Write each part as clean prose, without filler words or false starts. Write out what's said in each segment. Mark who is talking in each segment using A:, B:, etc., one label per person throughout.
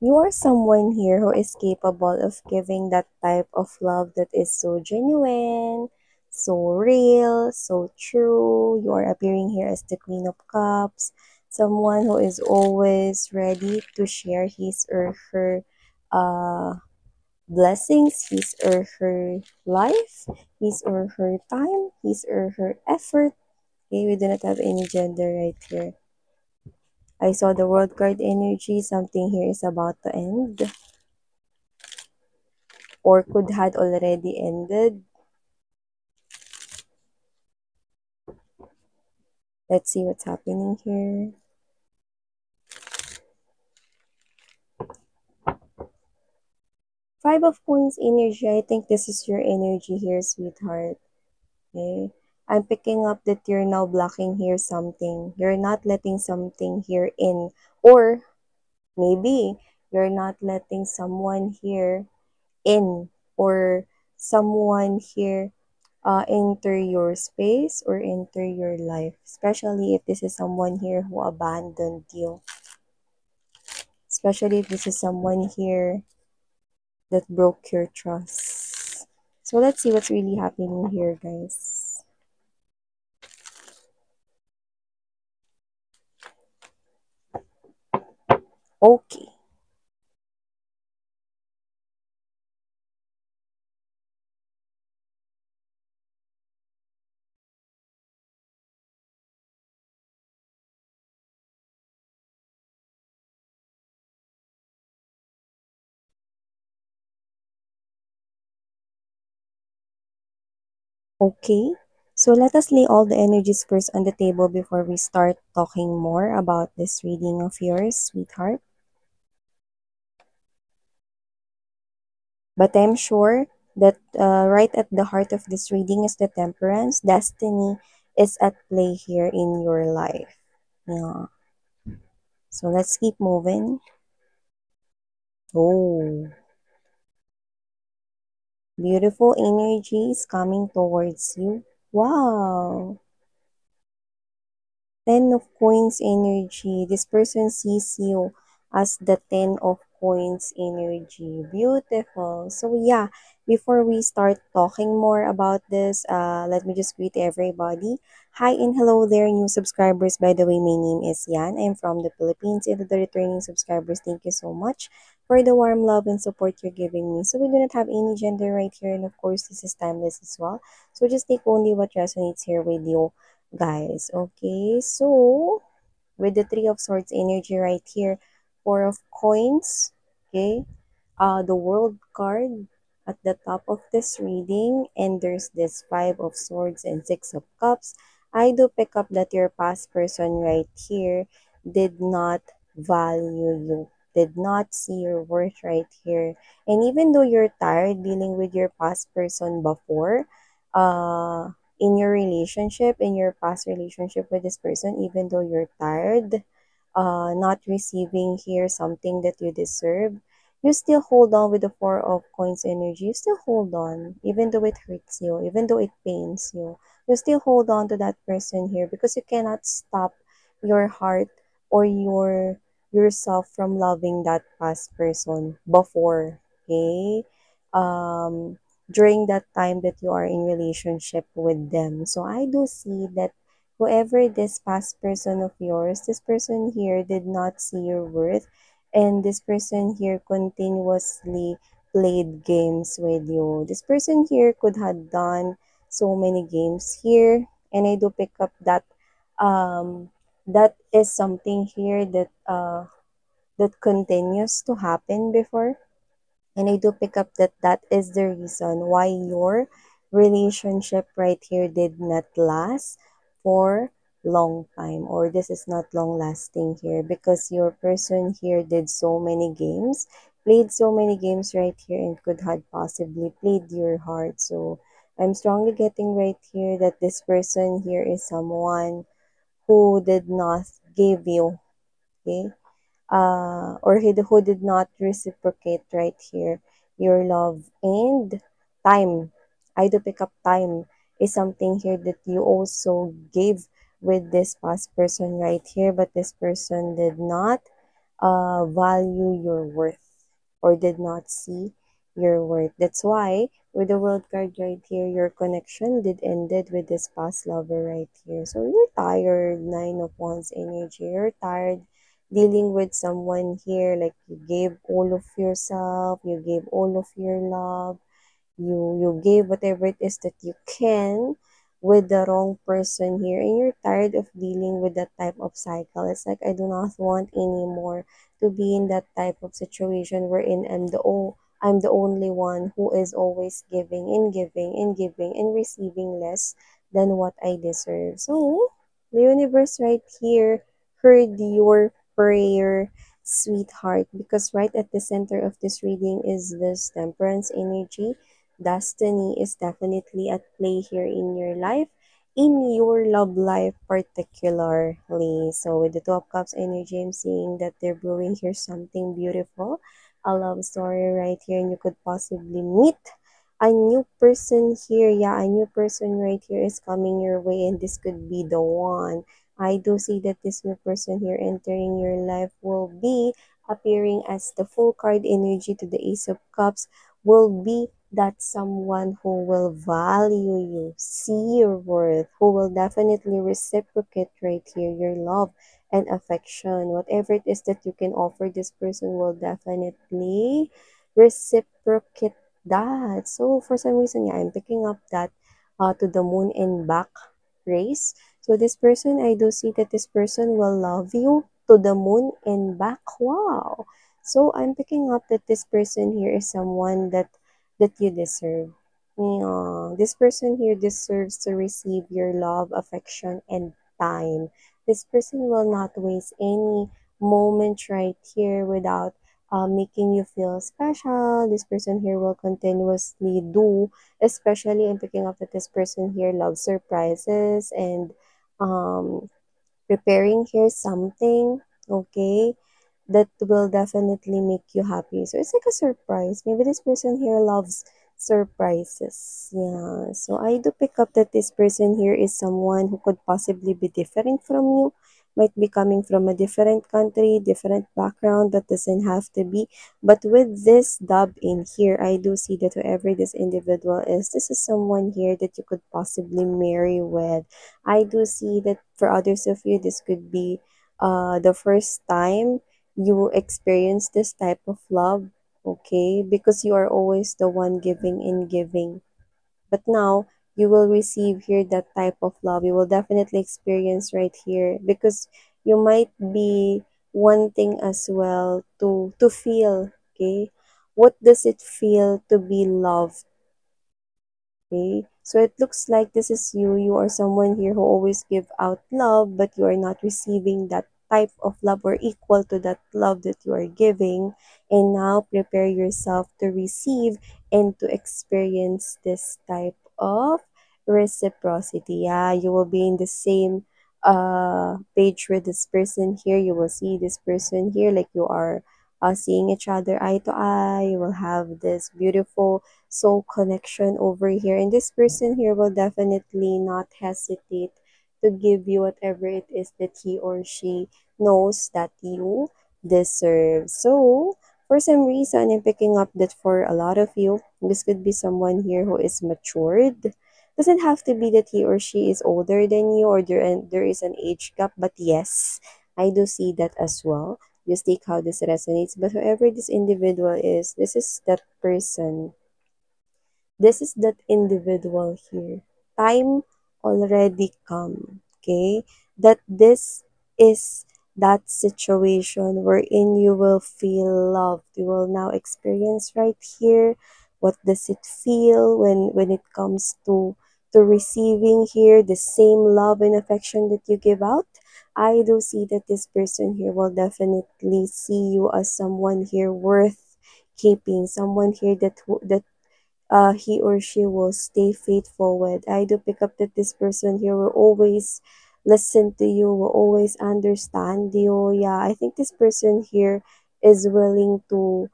A: You are someone here who is capable of giving that type of love that is so genuine, so real, so true. You are appearing here as the Queen of Cups, someone who is always ready to share his or her uh, blessings, his or her life, his or her time, his or her effort. Okay, we do not have any gender right here. I saw the world card energy. Something here is about to end or could had already ended. Let's see what's happening here. Five of Coins energy. I think this is your energy here, sweetheart. Okay. I'm picking up that you're now blocking here something. You're not letting something here in. Or maybe you're not letting someone here in. Or someone here enter your space or enter your life. Especially if this is someone here who abandoned you. Especially if this is someone here that broke your trust. So let's see what's really happening here, guys. Okay. Okay. So let us lay all the energies first on the table before we start talking more about this reading of yours, sweetheart. But I'm sure that right at the heart of this reading is the temperance. Destiny is at play here in your life. Yeah. So let's keep moving. Oh, beautiful energies coming towards you. Wow. Ten of Coins energy. This person sees you as the Ten of Coins energy. Beautiful. So yeah, before we start talking more about this, let me just greet everybody. Hi and hello there, new subscribers. By the way, my name is Yan. I'm from the Philippines. And to the returning subscribers, thank you so much for the warm love and support you're giving me. So we do not have any gender right here, and of course, this is timeless as well. So just take only what resonates here with you guys. Okay, so with the Three of Swords energy right here, Four of Coins, okay, the World card at the top of this reading, and there's this Five of Swords and Six of Cups. I do pick up that your past person right here did not value you, did not see your worth right here. And even though you're tired dealing with your past person before, in your relationship, in your past relationship with this person, even though you're tired, not receiving here something that you deserve, you still hold on with the Four of Coins energy. You still hold on, even though it hurts you, even though it pains you. You still hold on to that person here because you cannot stop your heart or yourself from loving that past person before. Okay? Um, during that time that you are in relationship with them. So I do see that whoever this past person of yours, this person here did not see your worth, and this person here continuously played games with you. This person here could have done so many games here, and I do pick up that that is something here that continues to happen before. And I do pick up that that is the reason why your relationship right here did not last for long time, or this is not long lasting here because your person here did so many games, played so many games right here, and could have possibly played your heart. So I'm strongly getting right here that this person here is someone who did not give you, okay, or who did not reciprocate right here your love and time. I do pick up time is something here that you also gave with this past person right here, but this person did not value your worth or did not see your worth. That's why with the world card right here, your connection did ended with this past lover right here. So you're tired, Nine of Wands energy. You're tired dealing with someone here like you gave all of yourself, you gave all of your love, you gave whatever it is that you can with the wrong person here, and you're tired of dealing with that type of cycle. It's like I do not want anymore to be in that type of situation wherein I'm the only one who is always giving and giving and giving and receiving less than what I deserve. So the universe right here heard your prayer, sweetheart, because right at the center of this reading is this temperance energy. Destiny is definitely at play here in your life, in your love life particularly. So with the Two of Cups energy, I'm seeing that they're brewing here something beautiful, a love story right here, and you could possibly meet a new person here. Yeah, a new person right here is coming your way, and this could be the one. I do see that this new person here entering your life will be appearing as the full card energy to the Ace of Cups, will be that someone who will value you, see your worth, who will definitely reciprocate right here your love and affection. Whatever it is that you can offer, this person will definitely reciprocate that. So for some reason, yeah, I'm picking up that to the moon and back race. So this person, I do see that this person will love you to the moon and back. Wow. So I'm picking up that this person here is someone that you deserve. Yeah, this person here deserves to receive your love, affection, and time. This person will not waste any moment right here without making you feel special. This person here will continuously do, especially I'm picking up that this person here loves surprises and um, preparing here something, okay, that will definitely make you happy. So it's like a surprise. Maybe this person here loves surprises. Yeah. So I do pick up that this person here is someone who could possibly be different from you, might be coming from a different country, different background, but doesn't have to be. But with this dub in here, I do see that whoever this individual is, this is someone here that you could possibly marry with. I do see that for others of you, this could be the first time you experience this type of love, okay? Because you are always the one giving and giving. But now you will receive here that type of love. You will definitely experience right here because you might be wanting as well to feel, okay? What does it feel to be loved? Okay, so it looks like this is you. You are someone here who always give out love, but you are not receiving that type of love or equal to that love that you are giving. And now prepare yourself to receive and to experience this type of reciprocity. Yeah, you will be in the same page with this person here. You will see this person here like you are seeing each other eye to eye. You will have this beautiful soul connection over here, and this person here will definitely not hesitate to give you whatever it is that he or she knows that you deserve. So for some reason, I'm picking up that for a lot of you, this could be someone here who is matured. Doesn't have to be that he or she is older than you or there is an age gap, but yes, I do see that as well. Just take how this resonates. But whoever this individual is, this is that person, this is that individual here. Time already come, okay? That this is that situation wherein you will feel loved. You will now experience right here what does it feel when it comes to receiving here the same love and affection that you give out. I do see that this person here will definitely see you as someone here worth keeping, someone here that he or she will stay faithful with. I do pick up that this person here will always listen to you, will always understand you. Yeah, I think this person here is willing to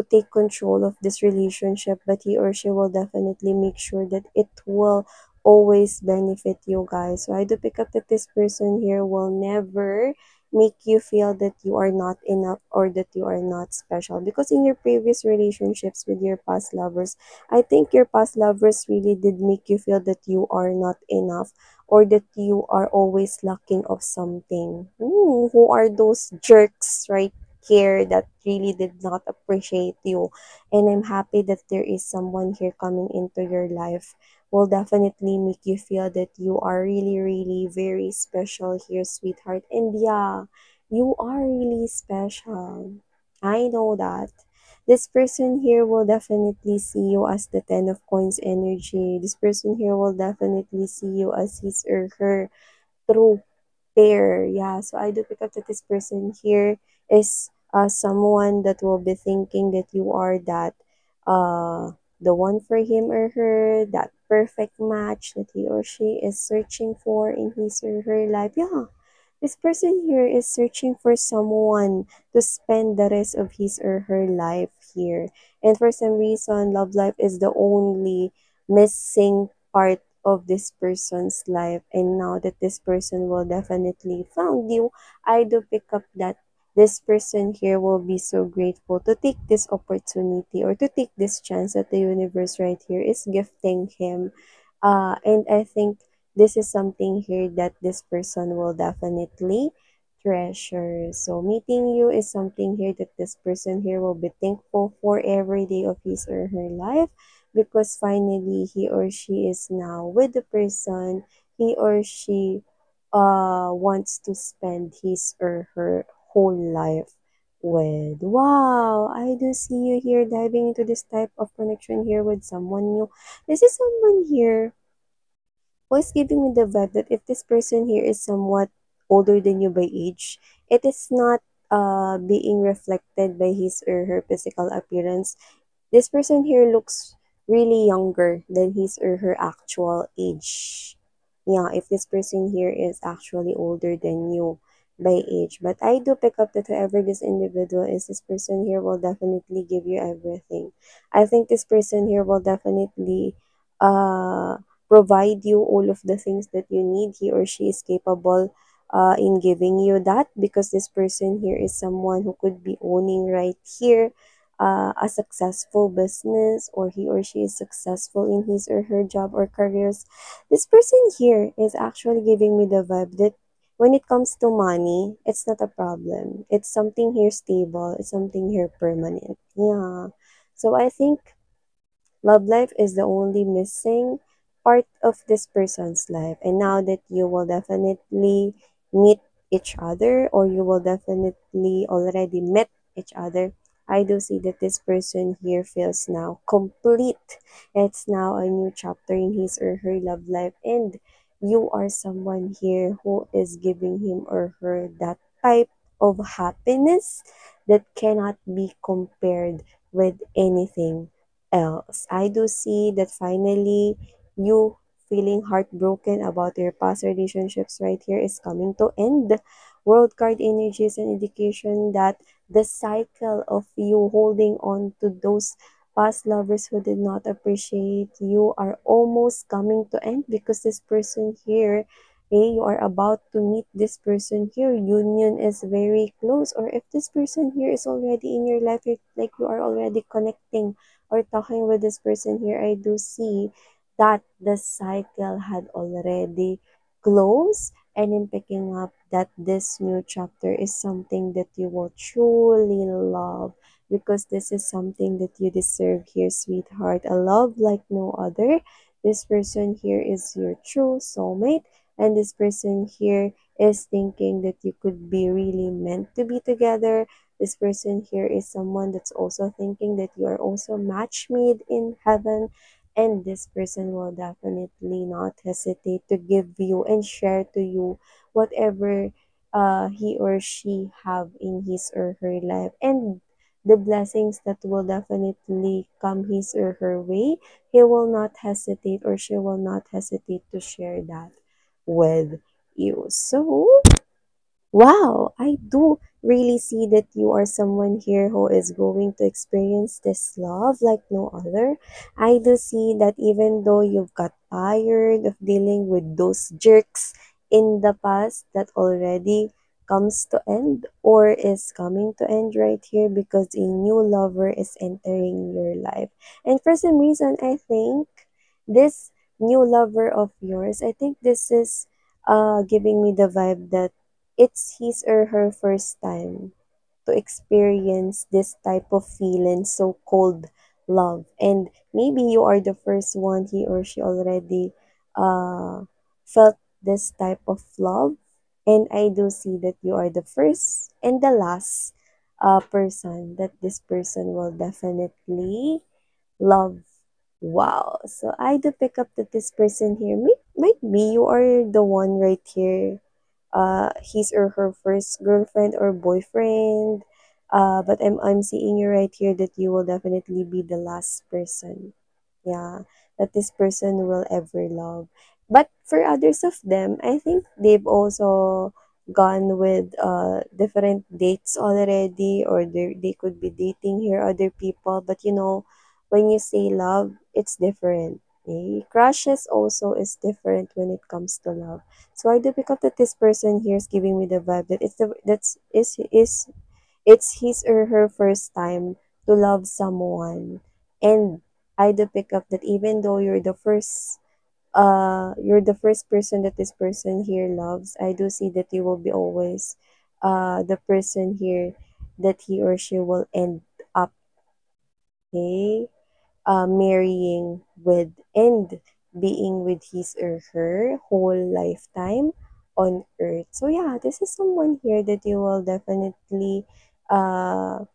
A: take control of this relationship, but he or she will definitely make sure that it will always benefit you guys. So I do pick up that this person here will never make you feel that you are not enough or that you are not special. Because in your previous relationships with your past lovers, I think your past lovers really did make you feel that you are not enough or that you are always lacking of something. Who are those jerks right here that really did not appreciate you? And I'm happy that there is someone here coming into your life will definitely make you feel that you are really, really very special here, sweetheart. And yeah, you are really special. I know that. This person here will definitely see you as the Ten of Coins energy. This person here will definitely see you as his or her true pair. Yeah, so I do pick up that this person here is someone that will be thinking that you are that uh the one for him or her, that perfect match that he or she is searching for in his or her life. Yeah, this person here is searching for someone to spend the rest of his or her life here. And for some reason, love life is the only missing part of this person's life. And now that this person will definitely found you, I do pick up that this person here will be so grateful to take this opportunity or to take this chance that the universe right here is gifting him. And I think this is something here that this person will definitely treasure. So meeting you is something here that this person here will be thankful for every day of his or her life, because finally he or she is now with the person he or she wants to spend his or her whole life with. Wow, I do see you here diving into this type of connection here with someone new. This is someone here who is giving me the vibe that if this person here is somewhat older than you by age, it is not being reflected by his or her physical appearance. This person here looks really younger than his or her actual age. Yeah, if this person here is actually older than you by age. But I do pick up that whoever this individual is, this person here will definitely give you everything. I think this person here will definitely uh provide you all of the things that you need. He or she is capable in giving you that, because this person here is someone who could be owning right here a successful business, or he or she is successful in his or her job or careers. This person here is actually giving me the vibe that when it comes to money, it's not a problem. It's something here stable. It's something here permanent. Yeah. So I think love life is the only missing part of this person's life. And now that you will definitely meet each other, or you will definitely already met each other, I do see that this person here feels now complete. It's now a new chapter in his or her love life. And you are someone here who is giving him or her that type of happiness that cannot be compared with anything else. I do see that finally you feeling heartbroken about your past relationships right here is coming to end. World card energy is an indication that the cycle of you holding on to those past lovers who did not appreciate you are almost coming to end, because this person here, you are about to meet this person here. Union is very close, or if this person here is already in your life, like you are already connecting or talking with this person here, I do see that the cycle had already closed. And in picking up that this new chapter is something that you will truly love, because this is something that you deserve here, sweetheart. A love like no other. This person here is your true soulmate, and this person here is thinking that you could be really meant to be together. This person here is someone that's also thinking that you are also match made in heaven, and this person will definitely not hesitate to give you and share to you whatever he or she have in his or her life, and the blessings that will definitely come his or her way. He will not hesitate, or she will not hesitate to share that with you. So wow, I do really see that you are someone here who is going to experience this love like no other. I do see that even though you've got tired of dealing with those jerks in the past that already comes to end or is coming to end right here because a new lover is entering your life. And for some reason, I think this new lover of yours, I think this is giving me the vibe that it's his or her first time to experience this type of feeling, so called love. And maybe you are the first one, he or she already uh, felt this type of love. And I do see that you are the first and the last person that this person will definitely love. Wow. So I do pick up that this person here might be you are the one right here, his or her first girlfriend or boyfriend. But I'm seeing you right here that you will definitely be the last person. Yeah, that this person will ever love. But for others of them, I think they've also gone with different dates already, or they could be dating here other people. But when you say love, it's different. Okay? Crushes also is different when it comes to love. So I do pick up that this person here is giving me the vibe that it's his or her first time to love someone. And I do pick up that even though you're the first person that this person here loves, I do see that you will be always the person here that he or she will end up, okay, marrying with and being with his or her whole lifetime on earth. So yeah, this is someone here that you will definitely uh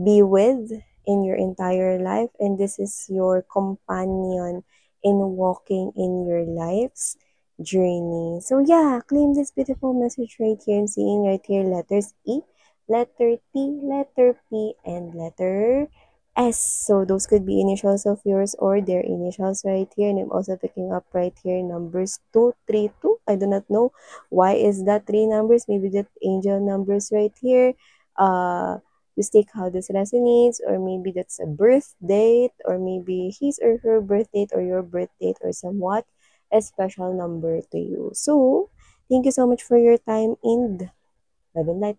A: be with in your entire life, and this is your companion in walking in your life's journey. So yeah, claim this beautiful message right here. I'm seeing right here letters E, letter T, letter P, and letter S. So those could be initials of yours or their initials right here. And I'm also picking up right here numbers 232. I do not know why is that three numbers. Maybe that angel numbers right here. Just take how this resonates, or maybe that's a birth date, or maybe his or her birth date, or your birth date, or somewhat a special number to you. So, thank you so much for your time, and love and light.